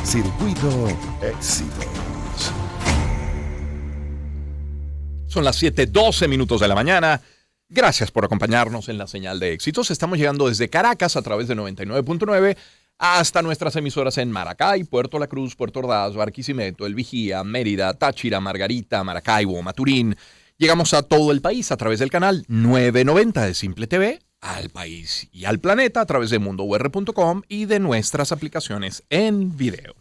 Circuito Éxitos. Son las 7:12 minutos de la mañana. Gracias por acompañarnos en la señal de éxitos. Estamos llegando desde Caracas a través de 99.9 hasta nuestras emisoras en Maracay, Puerto La Cruz, Puerto Ordaz, Barquisimeto, El Vigía, Mérida, Táchira, Margarita, Maracaibo, Maturín. Llegamos a todo el país a través del canal 990 de Simple TV, al país y al planeta a través de mundour.com y de nuestras aplicaciones en video.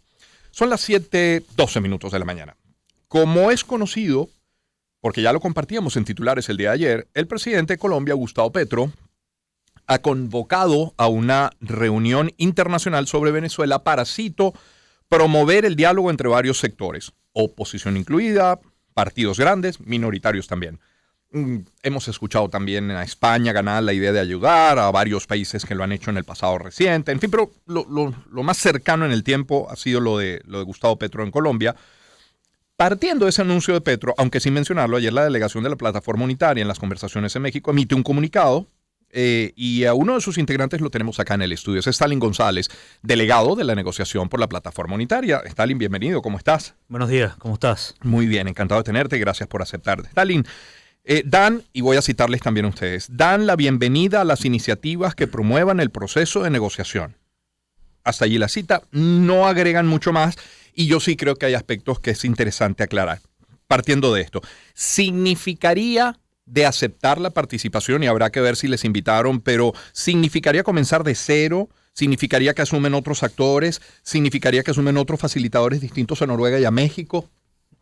Son las 7:12 minutos de la mañana. Como es conocido, porque ya lo compartíamos en titulares el día de ayer, el presidente de Colombia, Gustavo Petro, ha convocado a una reunión internacional sobre Venezuela para, cito, promover el diálogo entre varios sectores, oposición incluida, partidos grandes, minoritarios también. Hemos escuchado también a España ganar la idea de ayudar, a varios países que lo han hecho en el pasado reciente, en fin, pero lo más cercano en el tiempo ha sido lo de Gustavo Petro en Colombia. Partiendo de ese anuncio de Petro, aunque sin mencionarlo, ayer la delegación de la Plataforma Unitaria en las conversaciones en México emite un comunicado y a uno de sus integrantes lo tenemos acá en el estudio. Es Stalin González, delegado de la negociación por la Plataforma Unitaria. Stalin, bienvenido, ¿cómo estás? Buenos días, ¿cómo estás? Muy bien, encantado de tenerte, gracias por aceptar. Stalin, dan, y voy a citarles también a ustedes, dan la bienvenida a las iniciativas que promuevan el proceso de negociación. Hasta allí la cita, no agregan mucho más. Y yo sí creo que hay aspectos que es interesante aclarar. Partiendo de esto, ¿significaría de aceptar la participación? Y habrá que ver si les invitaron, pero ¿significaría comenzar de cero? ¿Significaría que asumen otros actores? ¿Significaría que asumen otros facilitadores distintos a Noruega y a México?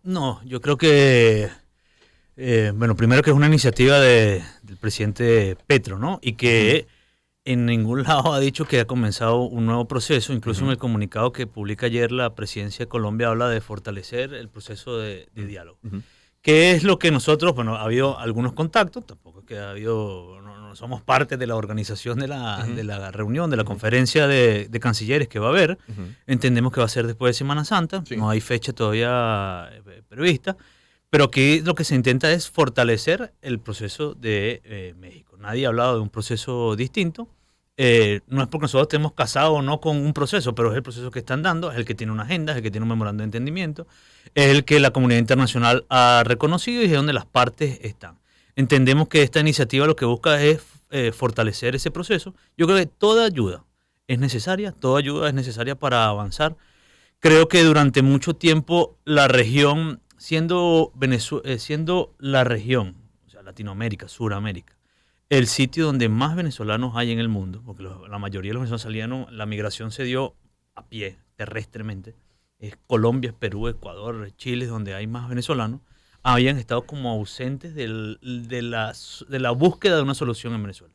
No, yo creo que, primero que es una iniciativa del presidente Petro, ¿no? Y que en ningún lado ha dicho que ha comenzado un nuevo proceso, incluso en el comunicado que publica ayer la Presidencia de Colombia habla de fortalecer el proceso de diálogo. ¿Qué es lo que nosotros, ha habido algunos contactos, tampoco es que ha habido, no somos parte de la organización de la reunión, de la conferencia de cancilleres que va a haber, entendemos que va a ser después de Semana Santa, no hay fecha todavía prevista, pero aquí lo que se intenta es fortalecer el proceso de México. Nadie ha hablado de un proceso distinto. No es porque nosotros estemos casados o no con un proceso, pero es el proceso que están dando, es el que tiene una agenda, es el que tiene un memorando de entendimiento, es el que la comunidad internacional ha reconocido y es donde las partes están. Entendemos que esta iniciativa lo que busca es fortalecer ese proceso. Yo creo que toda ayuda es necesaria para avanzar. Creo que durante mucho tiempo la región, siendo la región, o sea, Latinoamérica, Suramérica, el sitio donde más venezolanos hay en el mundo, porque la mayoría de los venezolanos salían, la migración se dio a pie, terrestremente, es Colombia, Perú, Ecuador, Chile, donde hay más venezolanos, habían estado como ausentes de la búsqueda de una solución en Venezuela.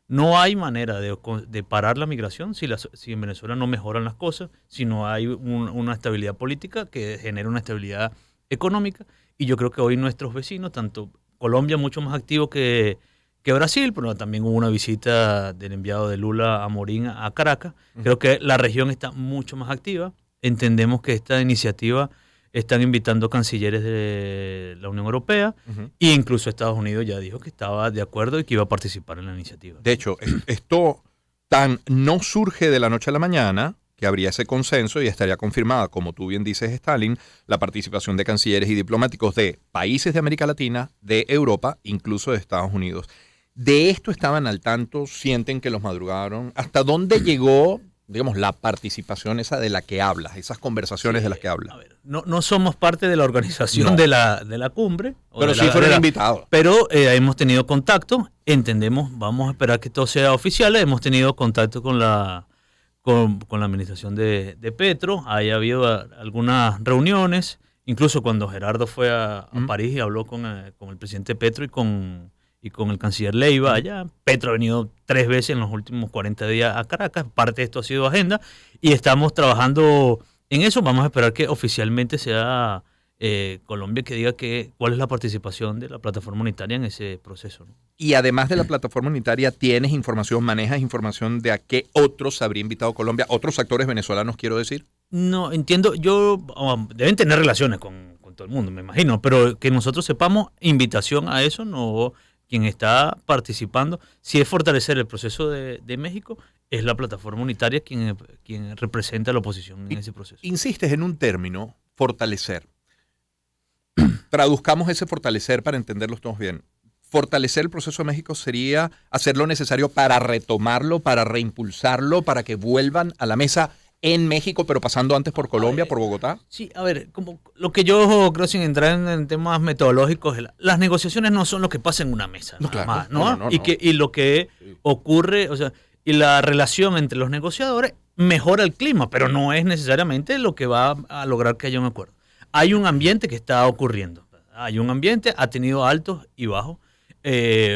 No hay manera de parar la migración si en Venezuela no mejoran las cosas, si no hay una estabilidad política que genere una estabilidad económica, y yo creo que hoy nuestros vecinos, tanto Colombia mucho más activo que Brasil, pero también hubo una visita del enviado de Lula a Morín a Caracas. Creo que la región está mucho más activa. Entendemos que esta iniciativa están invitando cancilleres de la Unión Europea e incluso Estados Unidos ya dijo que estaba de acuerdo y que iba a participar en la iniciativa. De hecho, esto no surge de la noche a la mañana, que habría ese consenso y estaría confirmada, como tú bien dices, Stalin, la participación de cancilleres y diplomáticos de países de América Latina, de Europa, incluso de Estados Unidos. ¿De esto estaban al tanto? ¿Sienten que los madrugaron? ¿Hasta dónde llegó, digamos, la participación esa de la que hablas, esas conversaciones de las que hablas? A ver, no somos parte de la organización de la cumbre. Pero sí fueron invitados. Pero hemos tenido contacto, entendemos, vamos a esperar que todo sea oficial. Hemos tenido contacto con la administración de Petro, ha habido algunas reuniones, incluso cuando Gerardo fue a París y habló con el presidente Petro y con el canciller Leiva allá. Petro ha venido 3 veces en los últimos 40 días a Caracas, parte de esto ha sido agenda y estamos trabajando en eso. Vamos a esperar que oficialmente sea Colombia que diga cuál es la participación de la plataforma unitaria en ese proceso, ¿no? Y además de la plataforma unitaria, ¿tienes información, manejas información de a qué otros habría invitado Colombia? ¿Otros actores venezolanos, quiero decir? No, entiendo, deben tener relaciones con todo el mundo, me imagino, pero que nosotros sepamos invitación a eso, no, quien está participando, si es fortalecer el proceso de México, es la plataforma unitaria quien representa a la oposición en ese proceso. Insistes en un término, fortalecer. Traduzcamos ese fortalecer para entenderlos todos bien. Fortalecer el proceso de México sería hacer lo necesario para retomarlo, para reimpulsarlo, para que vuelvan a la mesa en México, pero pasando antes por Colombia, por Bogotá. Sí, a ver, como lo que yo creo, sin entrar en temas metodológicos, las negociaciones no son lo que pasa en una mesa, No, claro. más, ¿no? No. Y lo que ocurre, o sea, y la relación entre los negociadores mejora el clima, pero no es necesariamente lo que va a lograr que haya un acuerdo. Hay un ambiente que está ocurriendo. Hay un ambiente, ha tenido altos y bajos.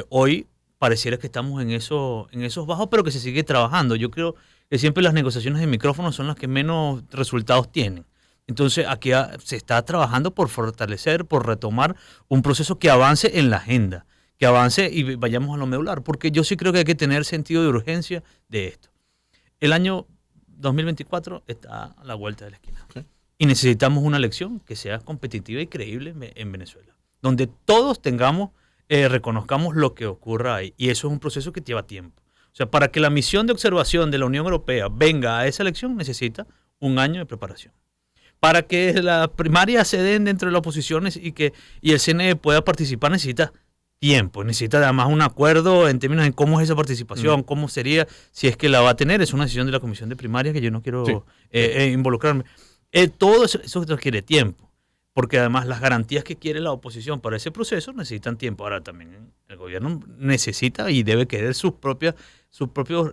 Hoy pareciera que estamos en esos bajos, pero que se sigue trabajando. Yo creo que siempre las negociaciones de micrófono son las que menos resultados tienen. Entonces aquí se está trabajando por fortalecer, por retomar un proceso que avance en la agenda, que avance y vayamos a lo medular, porque yo sí creo que hay que tener sentido de urgencia de esto. El año 2024 está a la vuelta de la esquina. Sí. Y necesitamos una elección que sea competitiva y creíble en Venezuela, donde todos reconozcamos lo que ocurra ahí. Y eso es un proceso que lleva tiempo. O sea, para que la misión de observación de la Unión Europea venga a esa elección, necesita un año de preparación. Para que las primarias se den dentro de las oposiciones y el CNE pueda participar, necesita tiempo. Necesita además un acuerdo en términos de cómo es esa participación, cómo sería, si es que la va a tener. Es una decisión de la Comisión de Primarias que yo no quiero involucrarme. Todo eso requiere tiempo. Porque además las garantías que quiere la oposición para ese proceso necesitan tiempo. Ahora también el gobierno necesita y debe querer sus propios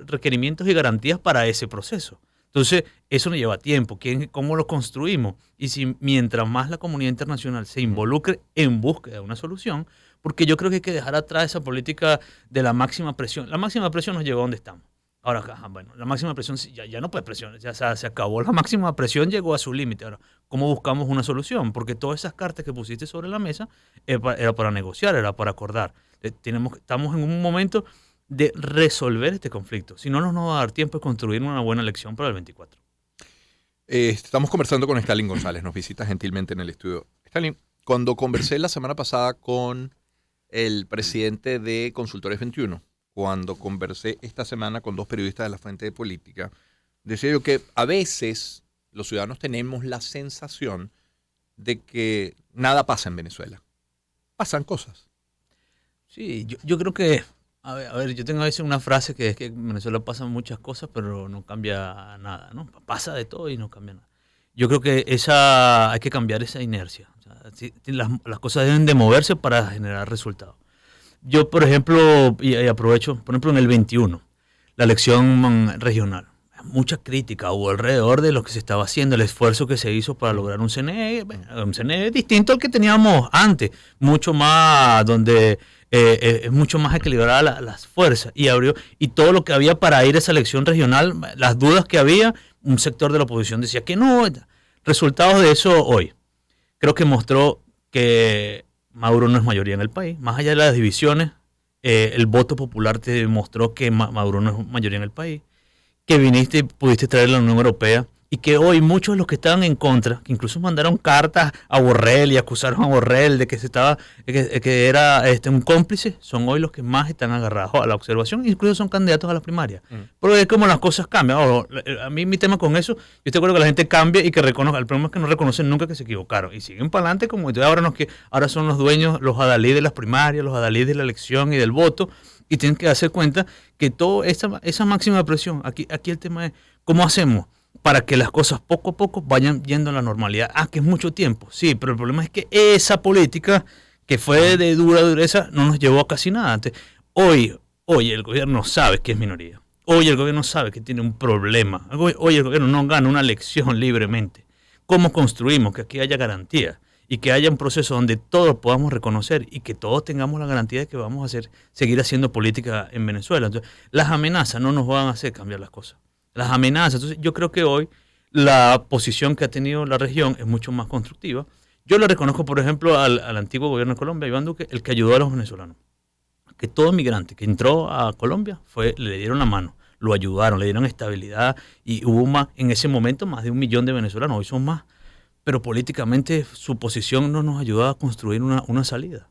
requerimientos y garantías para ese proceso. Entonces, eso nos lleva tiempo. ¿Cómo lo construimos? Y si mientras más la comunidad internacional se involucre en búsqueda de una solución, porque yo creo que hay que dejar atrás esa política de la máxima presión. La máxima presión nos llevó a donde estamos. Ahora, bueno, la máxima presión ya no puede presionar, ya se acabó. La máxima presión llegó a su límite. Ahora, ¿cómo buscamos una solución? Porque todas esas cartas que pusiste sobre la mesa era para negociar, era para acordar. Estamos en un momento de resolver este conflicto. Si no, nos va a dar tiempo de construir una buena elección para el 24. Estamos conversando con Stalin González, nos visita gentilmente en el estudio. Stalin, cuando conversé la semana pasada con el presidente de Consultores 21, cuando conversé esta semana con dos periodistas de la Fuente de Política, decía yo que a veces los ciudadanos tenemos la sensación de que nada pasa en Venezuela. Pasan cosas. Sí, yo creo que, a ver, yo tengo a veces una frase que es que en Venezuela pasan muchas cosas, pero no cambia nada, ¿no? Pasa de todo y no cambia nada. Yo creo que hay que cambiar esa inercia. O sea, las cosas deben de moverse para generar resultados. Yo, por ejemplo, y aprovecho, por ejemplo, en el 21, la elección regional, mucha crítica hubo alrededor de lo que se estaba haciendo, el esfuerzo que se hizo para lograr un CNE distinto al que teníamos antes, mucho más, donde es mucho más equilibrada las fuerzas, y todo lo que había para ir a esa elección regional, las dudas que había, un sector de la oposición decía que no. Resultados de eso hoy, creo que mostró que Maduro no es mayoría en el país. Más allá de las divisiones, el voto popular te demostró que Maduro no es mayoría en el país, que viniste y pudiste traer a la Unión Europea, y que hoy muchos de los que estaban en contra, que incluso mandaron cartas a Borrell y acusaron a Borrell de que que era un cómplice, son hoy los que más están agarrados a la observación, incluso son candidatos a las primarias. Pero es como las cosas cambian. A mí mi tema con eso, yo estoy de acuerdo que la gente cambie y que reconozca. El problema es que no reconocen nunca que se equivocaron y siguen para adelante como ahora son los dueños, los adalid de las primarias, los adalid de la elección y del voto, y tienen que darse cuenta que toda esa máxima presión, aquí el tema es ¿cómo hacemos para que las cosas poco a poco vayan yendo a la normalidad? Que es mucho tiempo, sí, pero el problema es que esa política que fue de dura dureza no nos llevó a casi nada. Entonces, hoy el gobierno sabe que es minoría. Hoy el gobierno sabe que tiene un problema. Hoy el gobierno no gana una elección libremente. ¿Cómo construimos que aquí haya garantía y que haya un proceso donde todos podamos reconocer y que todos tengamos la garantía de que vamos a seguir haciendo política en Venezuela? Entonces, las amenazas no nos van a hacer cambiar las cosas. Las amenazas. Entonces, yo creo que hoy la posición que ha tenido la región es mucho más constructiva. Yo le reconozco, por ejemplo, al antiguo gobierno de Colombia, Iván Duque, el que ayudó a los venezolanos. Que todo migrante que entró a Colombia le dieron la mano, lo ayudaron, le dieron estabilidad, y hubo en ese momento más de 1 millón de venezolanos, hoy son más. Pero políticamente su posición no nos ayudó a construir una salida.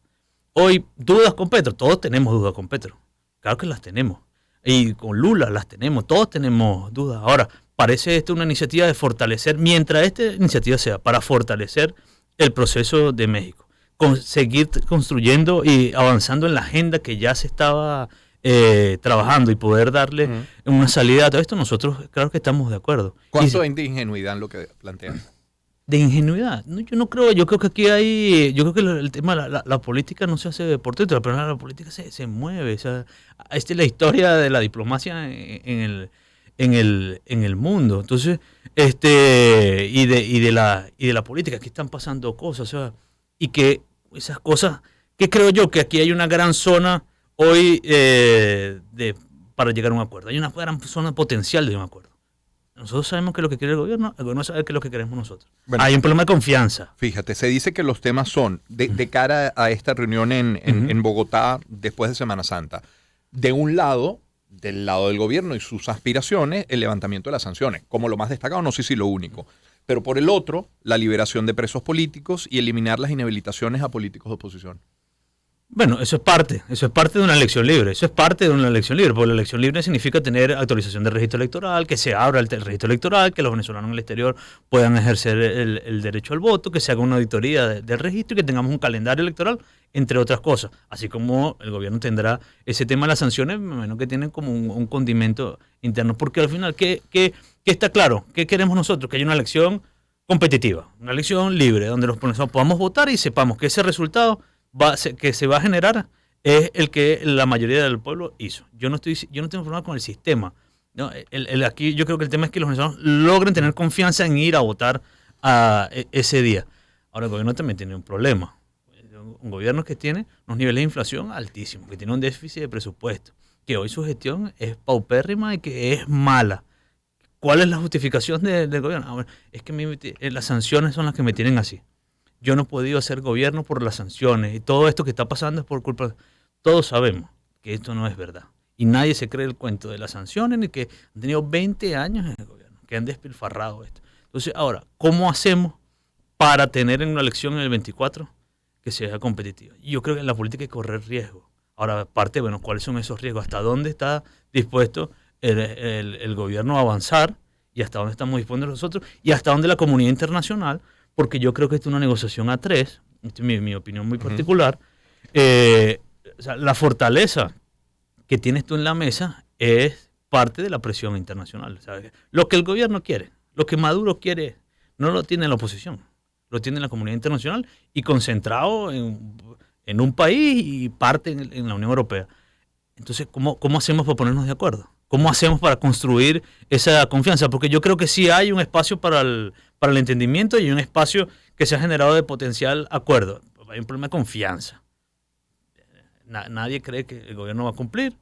Hoy, dudas con Petro, todos tenemos dudas con Petro. Claro que las tenemos. Y con Lula las tenemos, todos tenemos dudas. Ahora, parece esto una iniciativa de fortalecer, mientras esta iniciativa sea para fortalecer el proceso de México, seguir construyendo y avanzando en la agenda que ya se estaba trabajando y poder darle una salida a todo esto, nosotros claro que estamos de acuerdo. ¿Cuánto hay de ingenuidad en lo que plantean? De ingenuidad. No, yo creo que aquí hay, yo creo que el tema, la política no se hace por dentro, pero la política se mueve. O sea, esta es la historia de la diplomacia en el mundo. Entonces, y de la política, aquí están pasando cosas, o sea, y que esas cosas, que creo yo que aquí hay una gran zona hoy para llegar a un acuerdo. Hay una gran zona potencial de un acuerdo. Nosotros sabemos qué es lo que quiere el gobierno sabe qué es lo que queremos nosotros. Bueno, hay un problema de confianza. Fíjate, se dice que los temas son, de cara a esta reunión en Bogotá después de Semana Santa, de un lado, del lado del gobierno y sus aspiraciones, el levantamiento de las sanciones, como lo más destacado, no sé si lo único. Pero por el otro, la liberación de presos políticos y eliminar las inhabilitaciones a políticos de oposición. Bueno, eso es parte de una elección libre, porque la elección libre significa tener actualización del registro electoral, que se abra el registro electoral, que los venezolanos en el exterior puedan ejercer el derecho al voto, que se haga una auditoría del registro y que tengamos un calendario electoral, entre otras cosas. Así como el gobierno tendrá ese tema de las sanciones, menos que tienen como un condimento interno, porque al final, ¿qué está claro? ¿Qué queremos nosotros? Que haya una elección competitiva, una elección libre, donde los venezolanos podamos votar y sepamos que ese resultado que se va a generar es el que la mayoría del pueblo hizo. Yo no tengo problema con el sistema. ¿No? Aquí yo creo que el tema es que los venezolanos logren tener confianza en ir a votar ese día. Ahora el gobierno también tiene un problema. Un gobierno que tiene unos niveles de inflación altísimos, que tiene un déficit de presupuesto, que hoy su gestión es paupérrima y que es mala. ¿Cuál es la justificación del gobierno? Bueno, es que las sanciones son las que me tienen así. Yo no he podido hacer gobierno por las sanciones y todo esto que está pasando es por culpa. Todos sabemos que esto no es verdad. Y nadie se cree el cuento de las sanciones ni que han tenido 20 años en el gobierno, que han despilfarrado esto. Entonces, ahora, ¿cómo hacemos para tener en una elección en el 24 que sea competitiva? Y yo creo que en la política hay que correr riesgos. Ahora, aparte, bueno, ¿cuáles son esos riesgos? ¿Hasta dónde está dispuesto el gobierno a avanzar? ¿Y hasta dónde estamos dispuestos nosotros? ¿Y hasta dónde la comunidad internacional? Porque yo creo que esta es una negociación a tres, esta es mi opinión muy particular. O sea, la fortaleza que tienes tú en la mesa es parte de la presión internacional. ¿Sabes? Lo que el gobierno quiere, lo que Maduro quiere, no lo tiene la oposición, lo tiene la comunidad internacional y concentrado en un país y parte en la Unión Europea. Entonces, ¿cómo hacemos para ponernos de acuerdo? ¿Cómo hacemos para construir esa confianza? Porque yo creo que sí hay un espacio para el entendimiento y un espacio que se ha generado de potencial acuerdo. Hay un problema de confianza. Nadie cree que el gobierno va a cumplir.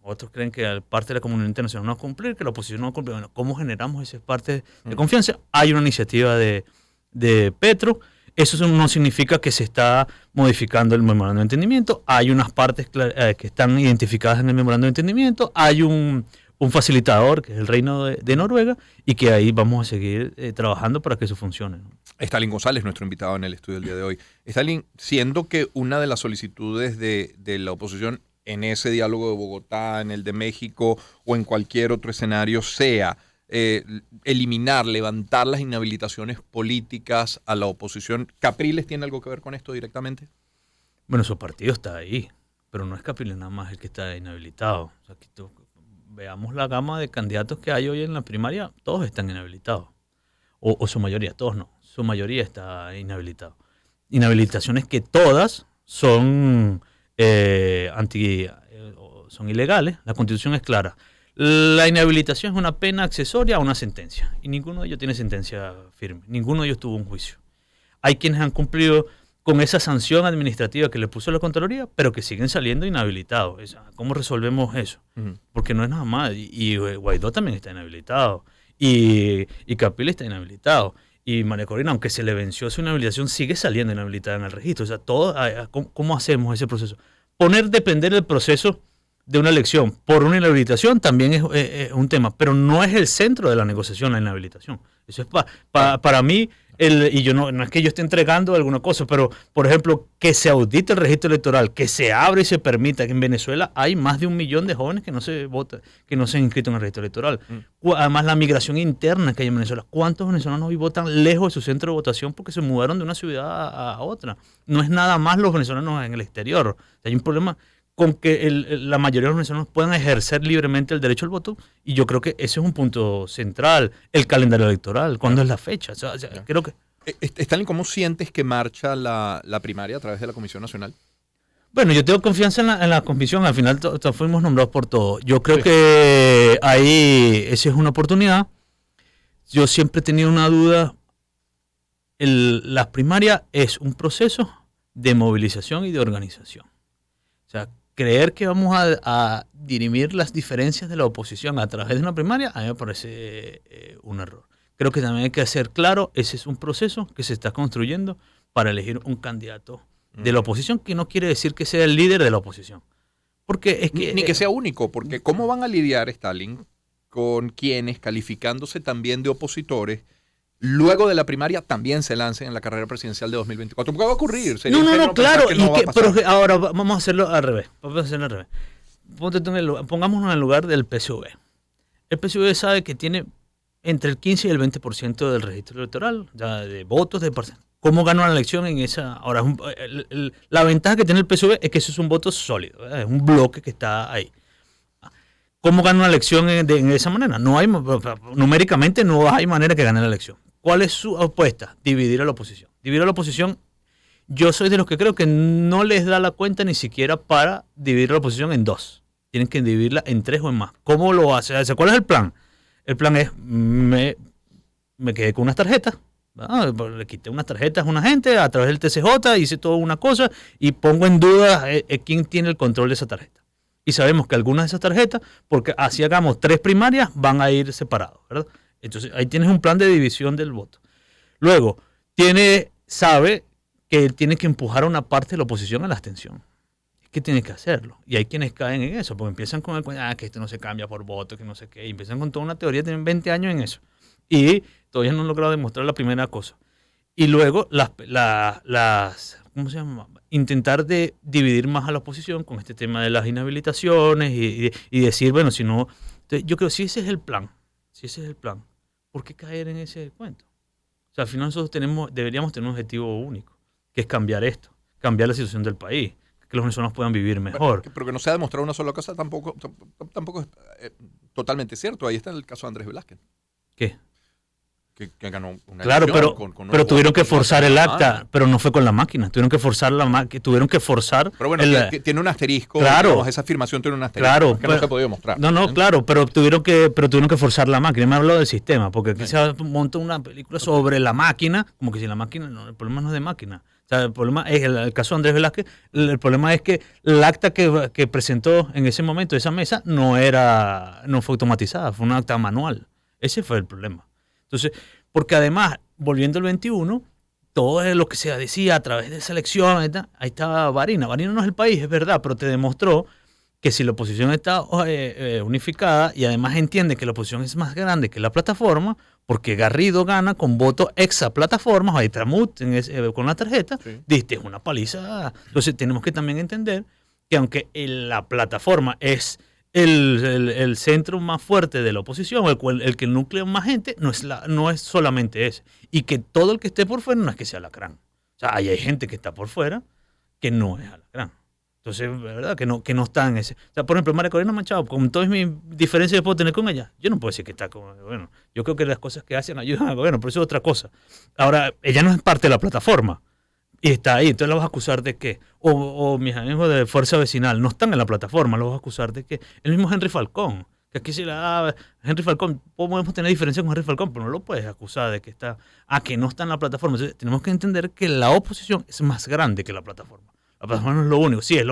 Otros creen que parte de la comunidad internacional no va a cumplir, que la oposición no va a cumplir. Bueno, ¿cómo generamos esa parte de confianza? Hay una iniciativa de Petro. Eso no significa que se está modificando el memorando de entendimiento. Hay unas partes que están identificadas en el memorando de entendimiento. Hay un facilitador, que es el Reino de Noruega, y que ahí vamos a seguir trabajando para que eso funcione, ¿no? Stalin González, nuestro invitado en el estudio del día de hoy. Stalin, siendo que una de las solicitudes de la oposición en ese diálogo de Bogotá, en el de México o en cualquier otro escenario sea eliminar, levantar las inhabilitaciones políticas a la oposición, ¿Capriles tiene algo que ver con esto directamente? Bueno, su partido está ahí, pero no es Capriles nada más el que está inhabilitado. O sea, veamos la gama de candidatos que hay hoy en la primaria, todos están inhabilitados. O su mayoría, todos no, su mayoría está inhabilitado. Inhabilitaciones que todas son son ilegales, la Constitución es clara. La inhabilitación es una pena accesoria a una sentencia, y ninguno de ellos tiene sentencia firme, ninguno de ellos tuvo un juicio. Hay quienes han cumplido con esa sanción administrativa que le puso la Contraloría, pero que siguen saliendo inhabilitados. ¿Cómo resolvemos eso? Porque no es nada más. Y Guaidó también está inhabilitado, y Capriles está inhabilitado, y María Corina, aunque se le venció su inhabilitación, sigue saliendo inhabilitada en el registro. O sea, ¿cómo hacemos ese proceso? Depender del proceso de una elección por una inhabilitación también es un tema, pero no es el centro de la negociación la inhabilitación. Eso es para mí, y yo no es que yo esté entregando alguna cosa, pero, por ejemplo, que se audite el registro electoral, que se abra y se permita, que en Venezuela hay más de 1 millón de jóvenes que no se han inscrito en el registro electoral. Además, la migración interna que hay en Venezuela. ¿Cuántos venezolanos hoy votan lejos de su centro de votación porque se mudaron de una ciudad a otra? No es nada más los venezolanos en el exterior. Hay un problema con que la mayoría de los venezolanos puedan ejercer libremente el derecho al voto, y yo creo que ese es un punto central. El calendario electoral, ¿cuándo es la fecha? Creo que... Stanley, ¿cómo sientes que marcha la primaria a través de la Comisión Nacional? Bueno, yo tengo confianza en la comisión, al final fuimos nombrados por todo. Yo creo que ahí esa es una oportunidad. Yo siempre he tenido una duda. Las primarias es un proceso de movilización y de organización. O sea, creer que vamos a dirimir las diferencias de la oposición a través de una primaria, a mí me parece un error. Creo que también hay que hacer claro, ese es un proceso que se está construyendo para elegir un candidato de la oposición, que no quiere decir que sea el líder de la oposición. Porque es que, ni que sea único, porque ¿cómo van a lidiar, Stalin, con quienes, calificándose también de opositores, luego de la primaria también se lancen en la carrera presidencial de 2024? ¿Qué va a ocurrir? No, claro. Pero ahora vamos a hacerlo al revés. Pongámonos en el lugar del PSV. El PSV sabe que tiene entre el 15 y el 20% del registro electoral, ya de votos, de parcial. ¿Cómo ganó la elección en esa? Ahora, la ventaja que tiene el PSV es que eso es un voto sólido, ¿verdad? Es un bloque que está ahí. ¿Cómo gana una elección de esa manera? Numéricamente no hay manera que gane la elección. ¿Cuál es su apuesta? Dividir a la oposición. Dividir a la oposición, yo soy de los que creo que no les da la cuenta ni siquiera para dividir a la oposición en 2. Tienen que dividirla en 3 o en más. ¿Cómo lo hace? O sea, ¿cuál es el plan? El plan es, me quedé con unas tarjetas, ¿verdad? Le quité unas tarjetas a una gente a través del TCJ, hice toda una cosa y pongo en duda quién tiene el control de esa tarjeta. Y sabemos que algunas de esas tarjetas, porque así hagamos 3 primarias, van a ir separados, ¿verdad? Entonces ahí tienes un plan de división del voto. Luego, sabe que tiene que empujar a una parte de la oposición a la abstención. Es que tiene que hacerlo. Y hay quienes caen en eso, porque empiezan con que esto no se cambia por voto, que no sé qué. Y empiezan con toda una teoría, tienen 20 años en eso. Y todavía no han logrado demostrar la primera cosa. Y luego ¿cómo se llama? Intentar de dividir más a la oposición con este tema de las inhabilitaciones y decir, bueno, si no... Entonces, yo creo que si ese es el plan, ¿por qué caer en ese cuento? O sea, al final nosotros deberíamos tener un objetivo único, que es cambiar esto, cambiar la situación del país, que los venezolanos puedan vivir mejor. Pero que no se ha demostrado una sola cosa tampoco es totalmente cierto. Ahí está el caso de Andrés Velázquez. ¿Qué? Que ganó una claro, elección pero tuvieron que forzar el acta, pero no fue con la máquina, tuvieron que forzar Pero bueno, tiene un asterisco, claro, digamos, esa afirmación tiene un asterisco, claro, que no se ha podido mostrar. Claro, pero tuvieron que forzar la máquina. Me ha hablado del sistema, porque aquí se monta una película sobre la máquina, como que si la máquina, el problema no es de máquina. O sea, el problema es, el caso de Andrés Velázquez, el problema es que el acta que presentó en ese momento esa mesa no fue automatizada, fue un acta manual. Ese fue el problema. Entonces, porque además, volviendo al 21, todo lo que se decía a través de esa elección, ahí estaba Varina. Varina no es el país, es verdad, pero te demostró que si la oposición está unificada y además entiende que la oposición es más grande que la plataforma, porque Garrido gana con votos exa plataformas, ahí Tramut con la tarjeta, sí. Diste, es una paliza. Entonces tenemos que también entender que aunque la plataforma es el centro más fuerte de la oposición, el que nuclea más gente, no es solamente ese. Y que todo el que esté por fuera no es que sea Alacrán. O sea, hay gente que está por fuera que no es Alacrán. Entonces, ¿verdad? Que no está en ese. O sea, por ejemplo, María Corina Machado, con todas mis diferencias que puedo tener con ella, yo no puedo decir que está con. Bueno, yo creo que las cosas que hacen ayudan al gobierno, pero eso es otra cosa. Ahora, ella no es parte de la plataforma. Y está ahí, entonces la vas a acusar de qué. O mis amigos de Fuerza Vecinal no están en la plataforma, los vas a acusar de qué. El mismo Henry Falcón, que aquí se Henry Falcón, podemos tener diferencias con Henry Falcón, pero no lo puedes acusar de que que no está en la plataforma. Entonces tenemos que entender que la oposición es más grande que la plataforma. La plataforma no es lo único, sí, es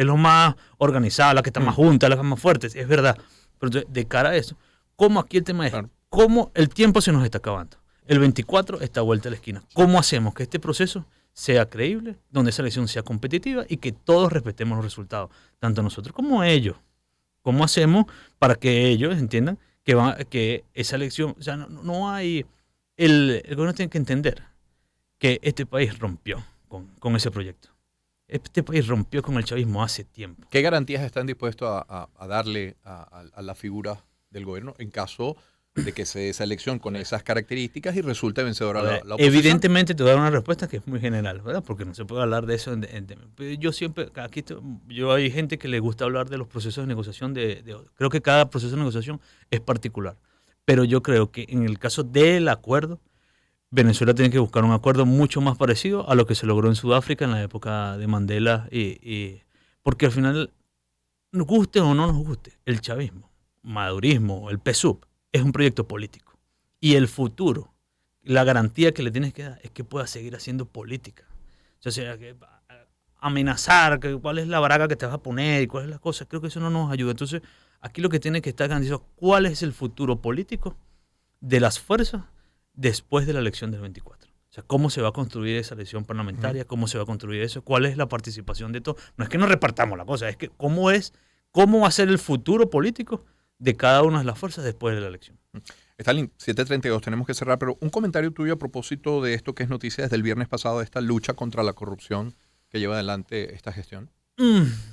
lo más organizado, la que está más junta, la que está más fuerte, es verdad. Pero entonces, de cara a eso, ¿cómo aquí el tema es? ¿Cómo el tiempo se nos está acabando? El 24 está a vuelta a la esquina. ¿Cómo hacemos que este proceso sea creíble, donde esa elección sea competitiva y que todos respetemos los resultados, tanto nosotros como ellos? ¿Cómo hacemos para que ellos entiendan que esa elección, o sea, no hay el gobierno tiene que entender que este país rompió con ese proyecto. Este país rompió con el chavismo hace tiempo. ¿Qué garantías están dispuestos a darle a la figura del gobierno en caso de que se dé esa elección con esas características y resulte vencedora la oposición? Evidentemente te voy a dar una respuesta que es muy general, ¿verdad? Porque no se puede hablar de eso. Yo siempre, yo hay gente que le gusta hablar de los procesos de negociación. Creo que cada proceso de negociación es particular. Pero yo creo que en el caso del acuerdo, Venezuela tiene que buscar un acuerdo mucho más parecido a lo que se logró en Sudáfrica en la época de Mandela. Porque al final, nos guste o no nos guste, el chavismo, madurismo, el PSUV, es un proyecto político. Y el futuro, la garantía que le tienes que dar es que pueda seguir haciendo política. O sea, que amenazar, cuál es la braga que te vas a poner y cuál es la cosa, creo que eso no nos ayuda. Entonces, aquí lo que tiene que estar garantizado, ¿cuál es el futuro político de las fuerzas después de la elección del 24? O sea, ¿cómo se va a construir esa elección parlamentaria? ¿Cómo se va a construir eso? ¿Cuál es la participación de todo? No es que nos repartamos la cosa, es que cómo va a ser el futuro político de cada una de las fuerzas después de la elección. Stalin, 7:32, tenemos que cerrar, pero un comentario tuyo a propósito de esto que es noticia desde el viernes pasado, de esta lucha contra la corrupción que lleva adelante esta gestión.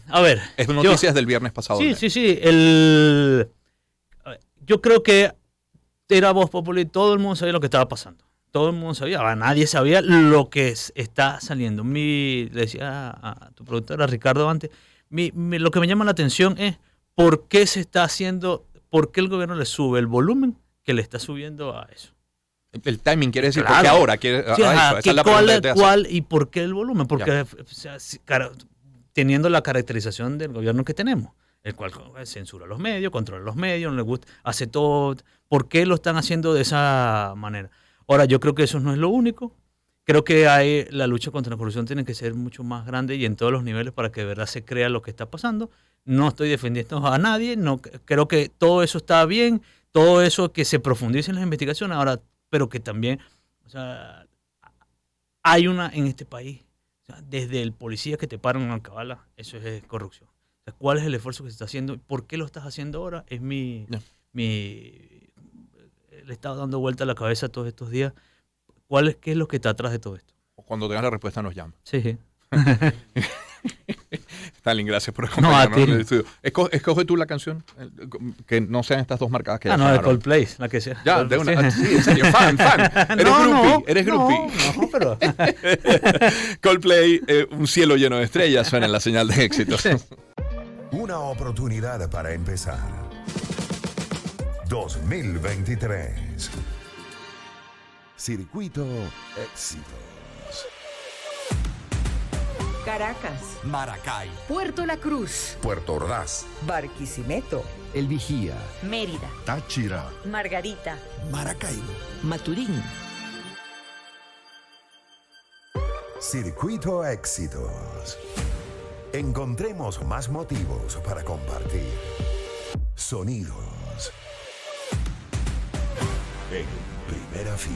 A ver. Es noticias del viernes pasado. Sí. Yo creo que era Voz Populi, todo el mundo sabía lo que estaba pasando. Todo el mundo sabía, nadie sabía lo que está saliendo. Le decía a tu productora Ricardo antes, lo que me llama la atención es por qué se está haciendo, por qué el gobierno le sube el volumen que le está subiendo a eso. El timing quiere decir, Claro. porque ahora quiere Sí, eso. Esa es la pregunta que te hace. ¿Cuál y por qué el volumen? Porque teniendo la caracterización del gobierno que tenemos, el cual censura los medios, controla los medios, no le gusta, hace todo. ¿Por qué lo están haciendo de esa manera? Ahora, yo creo que eso no es lo único. Creo que la lucha contra la corrupción tiene que ser mucho más grande y en todos los niveles para que de verdad se crea lo que está pasando. No estoy defendiendo a nadie, no, creo que todo eso está bien, todo eso que se profundice en las investigaciones, ahora, pero que también, o sea, hay en este país, o sea, desde el policía que te paran en Alcabala, eso es corrupción. O sea, ¿cuál es el esfuerzo que se está haciendo? ¿Por qué lo estás haciendo ahora? Le he estado dando vuelta a la cabeza todos estos días. ¿Qué es lo que está atrás de todo esto? Cuando tengas la respuesta nos llama. Sí. Stalin, gracias por acompañarnos No, en el estudio. Escoge tú la canción, que no sean estas dos marcadas que ya de sonaron. Coldplay, la que sea. Ya, de una. Sí, en serio, fan. Eres groupie. No, pero... Coldplay, un cielo lleno de estrellas, suena en la señal de éxito. Sí. Una oportunidad para empezar. 2023. Circuito Éxitos. Caracas, Maracay, Puerto La Cruz, Puerto Ordaz. Barquisimeto, El Vigía, Mérida, Táchira. Margarita, Maracaibo, Maturín. Circuito Éxitos. Encontremos más motivos para compartir. Sonidos. En primera fila.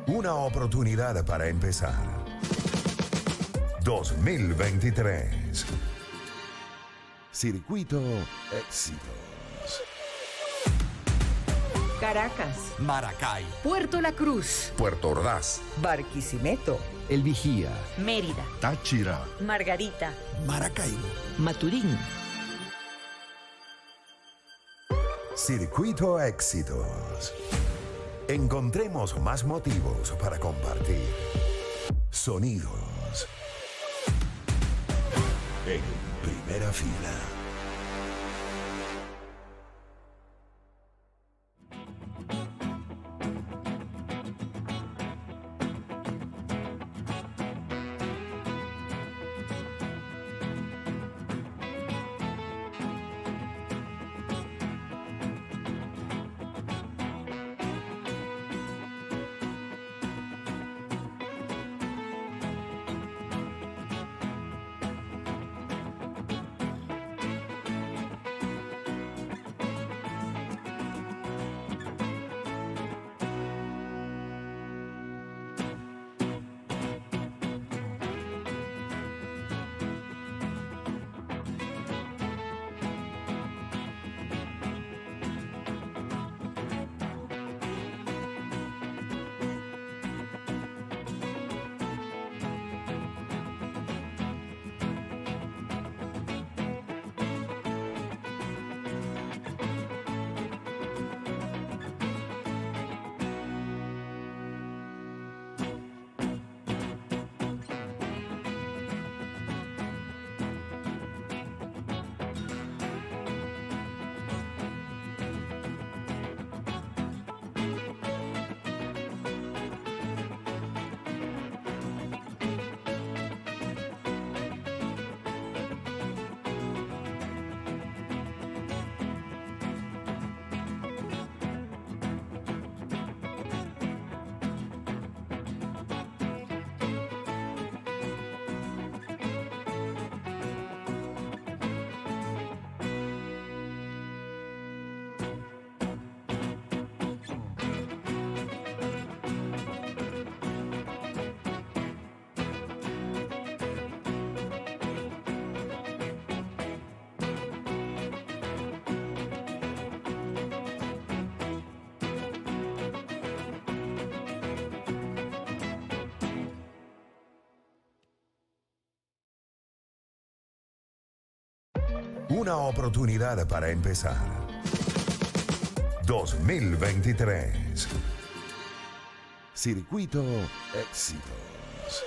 Una oportunidad para empezar. 2023. Circuito Éxitos. Caracas, Maracay, Puerto La Cruz, Puerto Ordaz. Barquisimeto, El Vigía, Mérida, Táchira. Margarita, Maracaibo, Maturín. Circuito Éxitos. Encontremos más motivos para compartir. Sonidos. En primera fila. Una oportunidad para empezar. 2023. Circuito Éxitos.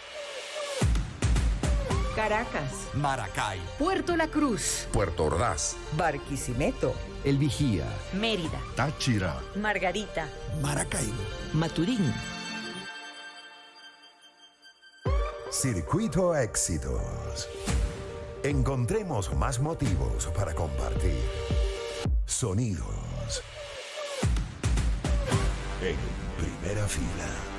Caracas, Maracay, Puerto La Cruz, Puerto Ordaz. Barquisimeto, El Vigía, Mérida, Táchira. Margarita, Maracaibo, Maturín. Circuito Éxitos. Encontremos más motivos para compartir. Sonidos. En primera fila.